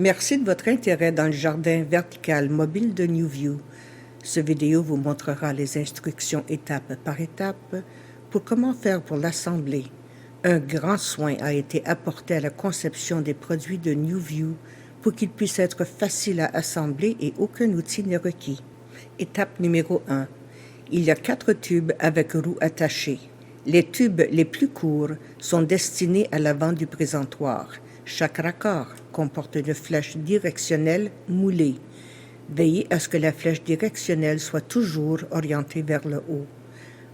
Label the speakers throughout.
Speaker 1: Merci de votre intérêt dans le jardin vertical mobile de NewView. Ce vidéo vous montrera les instructions étape par étape pour comment faire pour l'assembler. Un grand soin a été apporté à la conception des produits de NewView pour qu'ils puissent être faciles à assembler et aucun outil n'est requis. Étape numéro 1. Il y a 4 tubes avec roues attachées. Les tubes les plus courts sont destinés à l'avant du présentoir. Chaque raccord comporte une flèche directionnelle moulée. Veillez à ce que la flèche directionnelle soit toujours orientée vers le haut.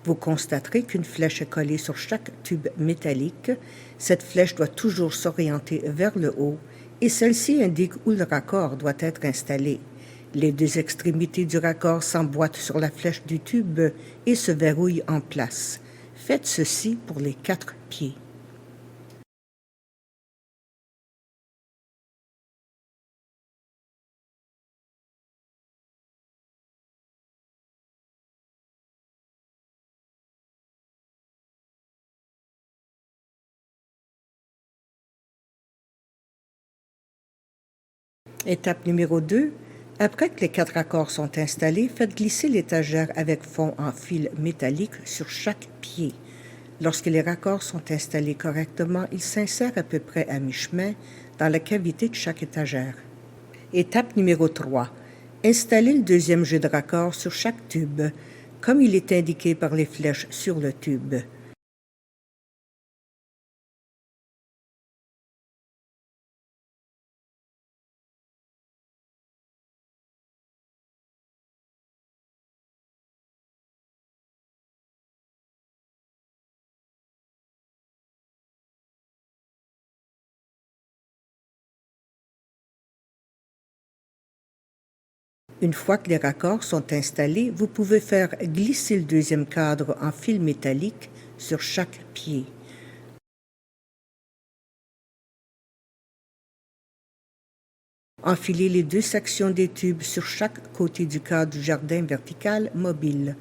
Speaker 1: Vous constaterez qu'une flèche est collée sur chaque tube métallique. Cette flèche doit toujours s'orienter vers le haut et celle-ci indique où le raccord doit être installé. Les 2 extrémités du raccord s'emboîtent sur la flèche du tube et se verrouillent en place. Faites ceci pour les 4 pieds. Étape numéro 2. Après que les 4 raccords sont installés, faites glisser l'étagère avec fond en fil métallique sur chaque pied. Lorsque les raccords sont installés correctement, ils s'insèrent à peu près à mi-chemin dans la cavité de chaque étagère. Étape numéro 3. Installez le deuxième jeu de raccords sur chaque tube, comme il est indiqué par les flèches sur le tube. Une fois que les raccords sont installés, vous pouvez faire glisser le deuxième cadre en fil métallique sur chaque pied. Enfilez les 2 sections des tubes sur chaque côté du cadre du jardin vertical mobile.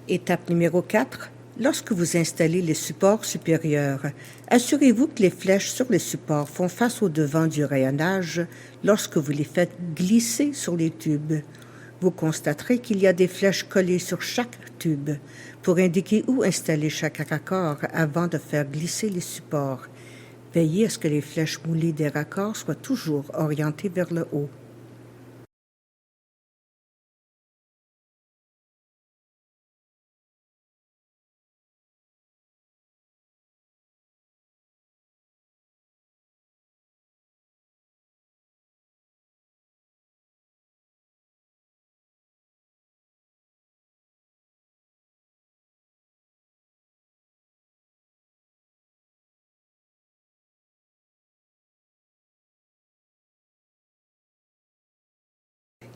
Speaker 1: Étape numéro 4. Lorsque vous installez les supports supérieurs, assurez-vous que les flèches sur les supports font face au devant du rayonnage lorsque vous les faites glisser sur les tubes. Vous constaterez qu'il y a des flèches collées sur chaque tube pour indiquer où installer chaque raccord avant de faire glisser les supports. Veillez à ce que les flèches moulées des raccords soient toujours orientées vers le haut.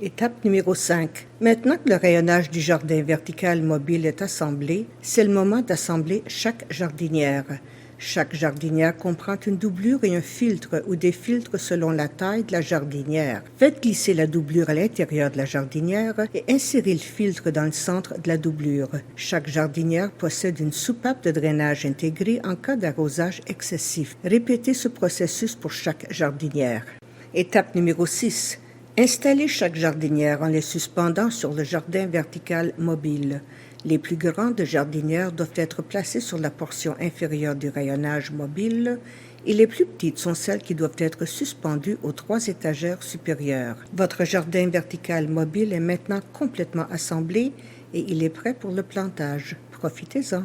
Speaker 1: Étape numéro 5. Maintenant que le rayonnage du jardin vertical mobile est assemblé, c'est le moment d'assembler chaque jardinière. Chaque jardinière comprend une doublure et un filtre ou des filtres selon la taille de la jardinière. Faites glisser la doublure à l'intérieur de la jardinière et insérez le filtre dans le centre de la doublure. Chaque jardinière possède une soupape de drainage intégrée en cas d'arrosage excessif. Répétez ce processus pour chaque jardinière. Étape numéro 6. Installez chaque jardinière en les suspendant sur le jardin vertical mobile. Les plus grandes jardinières doivent être placées sur la portion inférieure du rayonnage mobile et les plus petites sont celles qui doivent être suspendues aux 3 étagères supérieures. Votre jardin vertical mobile est maintenant complètement assemblé et il est prêt pour le plantage. Profitez-en.